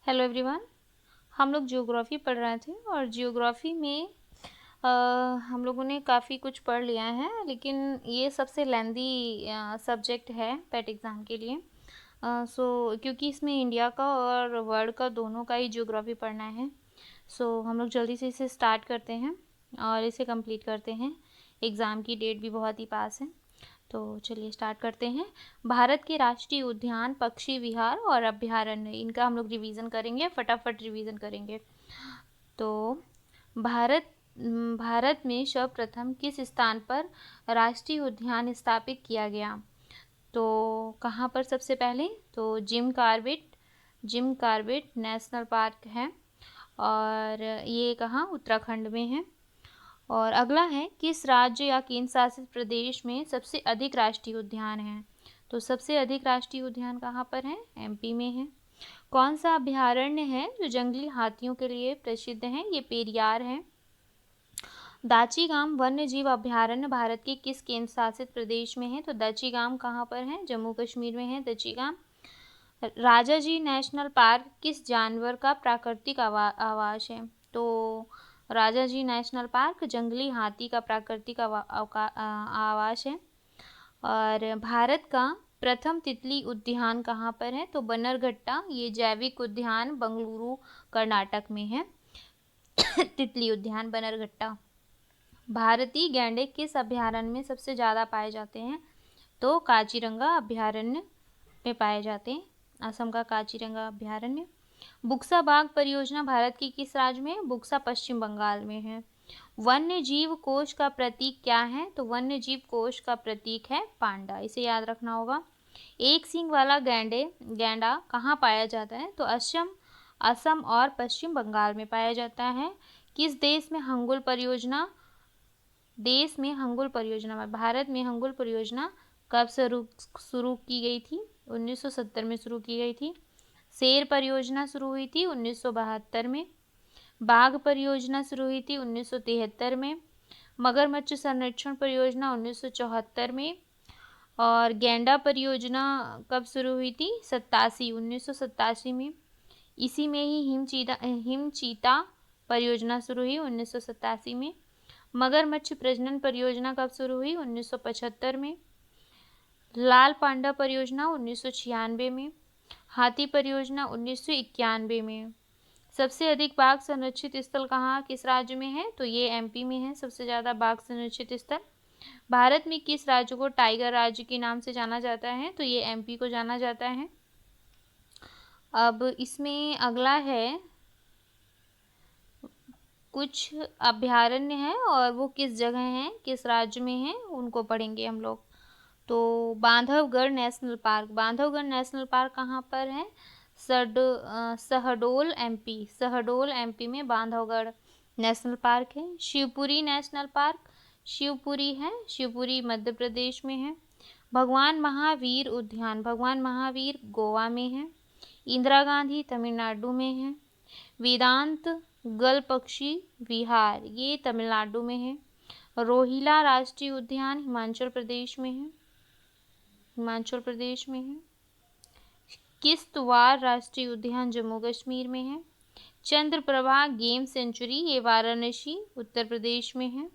Hello everyone. हम लोग geography पढ़ रहे थे और ज्योग्राफी में हम लोगों ने काफ़ी कुछ पढ़ लिया है, लेकिन ये सबसे लेंदी सब्जेक्ट है पेट एग्ज़ाम के लिए। क्योंकि इसमें इंडिया का और वर्ल्ड का दोनों का ही ज्योग्राफी पढ़ना है। हम लोग जल्दी से इसे स्टार्ट करते हैं और इसे कंप्लीट करते हैं। एग्ज़ाम की डेट भी बहुत ही पास है, तो चलिए स्टार्ट करते हैं। भारत के राष्ट्रीय उद्यान, पक्षी विहार और अभयारण्य, इनका हम लोग रिवीजन करेंगे, फटाफट रिवीजन करेंगे। तो भारत भारत में सर्वप्रथम किस स्थान पर राष्ट्रीय उद्यान स्थापित किया गया? तो कहाँ पर सबसे पहले? तो जिम कॉर्बेट नेशनल पार्क है और ये कहाँ? उत्तराखंड में है। और अगला है, किस राज्य या केंद्र शासित प्रदेश में सबसे अधिक राष्ट्रीय उद्यान हैं? तो सबसे अधिक राष्ट्रीय उद्यान कहाँ पर है? एमपी में है। कौन सा अभयारण्य है जो जंगली हाथियों के लिए प्रसिद्ध है? ये पेरियार है। दाचीगाम वन्य जीव अभयारण्य भारत के किस केंद्र शासित प्रदेश में है? तो दाचीगाम कहाँ पर है? जम्मू कश्मीर में है दाचीगाम। राजाजी नेशनल पार्क किस जानवर का प्राकृतिक आवास है? तो राजाजी नेशनल पार्क जंगली हाथी का प्राकृतिक आवास है। और भारत का प्रथम तितली उद्यान कहाँ पर है? तो बन्नरघट्टा, ये जैविक उद्यान बंगलुरु कर्नाटक में है। तितली उद्यान बन्नरघट्टा। भारतीय गैंडे किस अभयारण्य में सबसे ज़्यादा पाए जाते हैं? तो काजीरंगा अभयारण्य में पाए जाते हैं, असम का काजीरंगा अभयारण्य। बुक्सा बाघ परियोजना भारत की किस राज्य में है? बुक्सा पश्चिम बंगाल में है। वन्य जीव कोष का प्रतीक क्या है? तो वन्य जीव कोष का प्रतीक है पांडा, इसे याद रखना होगा। एक सींग वाला गैंडा कहाँ पाया जाता है? तो असम और पश्चिम बंगाल में पाया जाता है। किस देश में हंगुल परियोजना भारत में हंगुल परियोजना कब शुरू की गई थी? 1970 में शुरू की गई थी। शेर परियोजना शुरू हुई थी 1972 में। बाघ परियोजना शुरू हुई थी 1973 में। मगरमच्छ संरक्षण परियोजना 1974 में। और गैंडा परियोजना कब शुरू हुई थी? 1987 में। इसी में ही हिमचीता परियोजना शुरू हुई 1987 में। मगरमच्छ प्रजनन परियोजना कब शुरू हुई? 1975 में। लाल पांडा परियोजना 1996 में। हाथी परियोजना 1991 में। सबसे अधिक बाघ संरक्षित स्थल कहाँ, किस राज्य में है? तो ये एमपी में है सबसे ज़्यादा बाघ संरक्षित स्थल। भारत में किस राज्य को टाइगर राज्य के नाम से जाना जाता है? तो ये एमपी को जाना जाता है। अब इसमें अगला है, कुछ अभयारण्य है और वो किस जगह हैं, किस राज्य में हैं, उनको पढ़ेंगे हम लोग। तो बांधवगढ़ नेशनल पार्क कहाँ पर है? शहडोल एमपी में बांधवगढ़ नेशनल पार्क है। शिवपुरी नेशनल पार्क शिवपुरी मध्य प्रदेश में है। भगवान महावीर गोवा में है। इंदिरा गांधी तमिलनाडु में है। वेदांत गल पक्षी विहार, ये तमिलनाडु में है। रोहिला राष्ट्रीय उद्यान हिमाचल प्रदेश में है। किश्तवाड़ राष्ट्रीय उद्यान जम्मू कश्मीर में है। चंद्रप्रभा गेम सेंचुरी, ये वाराणसी उत्तर प्रदेश में है।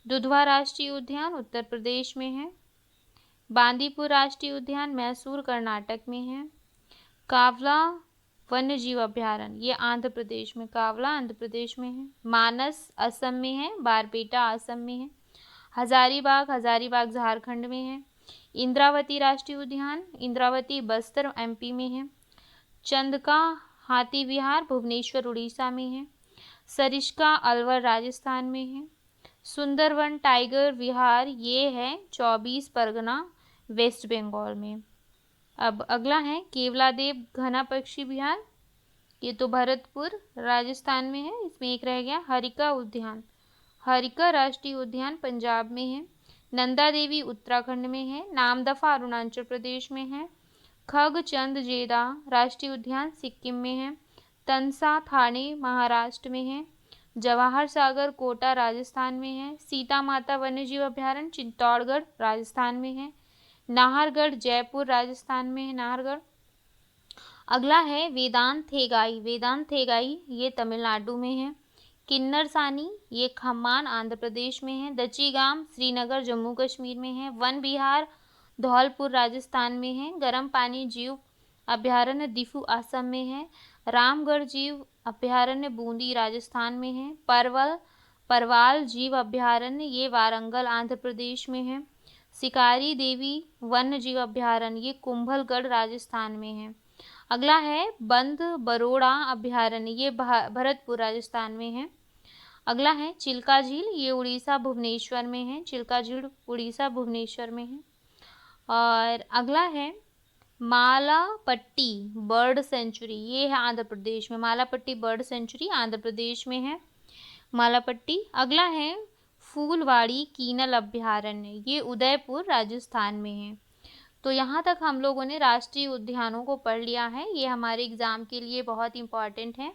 दुधवा राष्ट्रीय उद्यान उत्तर प्रदेश में है। बांदीपुर राष्ट्रीय उद्यान मैसूर कर्नाटक में है। कावला वन्य जीव अभयारण्य, ये आंध्र प्रदेश में है। मानस असम में है। बारपेटा असम में है। हजारीबाग झारखंड में है। इंद्रावती राष्ट्रीय उद्यान इंद्रावती बस्तर एमपी में है। चंदका हाथी विहार भुवनेश्वर उड़ीसा में है। सरिस्का अलवर राजस्थान में है। सुंदरवन टाइगर विहार, ये है 24 परगना वेस्ट बंगाल में। अब अगला है केवलादेव घना पक्षी विहार, ये तो भरतपुर राजस्थान में है। इसमें एक रह गया हरिका राष्ट्रीय उद्यान पंजाब में है। नंदा देवी उत्तराखंड में है। नामदफा अरुणाचल प्रदेश में है। खगचंद जेदा राष्ट्रीय उद्यान सिक्किम में है। तनसा थाने महाराष्ट्र में है। जवाहर सागर कोटा राजस्थान में है। सीता माता वन्यजीव अभयारण्य चित्तौड़गढ़ राजस्थान में है। नाहरगढ़ जयपुर राजस्थान में है। अगला है वेदांथेगाई। वेदांथेगाई ये तमिलनाडु में है। किन्नरसानी ये खम्मान आंध्र प्रदेश में है। दचीगाम श्रीनगर जम्मू कश्मीर में है। वन विहार धौलपुर राजस्थान में है। गर्म पानी जीव अभयारण्य दिफू असम में है। रामगढ़ जीव अभयारण्य बूंदी राजस्थान में है। परवाल जीव अभयारण्य ये वारंगल आंध्र प्रदेश में है। शिकारी देवी वन्य जीव अभयारण्य ये कुंभलगढ़ राजस्थान में है। अगला है बंद बरोड़ा अभयारण्य ये भरतपुर राजस्थान में है। अगला है चिल्का झील ये उड़ीसा भुवनेश्वर में है। चिल्का झील उड़ीसा भुवनेश्वर में है। और अगला है मालापट्टी बर्ड सेंचुरी ये है आंध्र प्रदेश में। मालापट्टी बर्ड सेंचुरी आंध्र प्रदेश में है मालापट्टी। अगला है फूलवाड़ी कीनल अभयारण्य ये उदयपुर राजस्थान में है। तो यहाँ तक हम लोगों ने राष्ट्रीय उद्यानों को पढ़ लिया है। ये हमारे एग्ज़ाम के लिए बहुत इम्पॉर्टेंट है।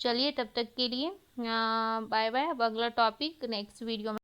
चलिए तब तक के लिए बाय बाय। अब अगला टॉपिक नेक्स्ट वीडियो में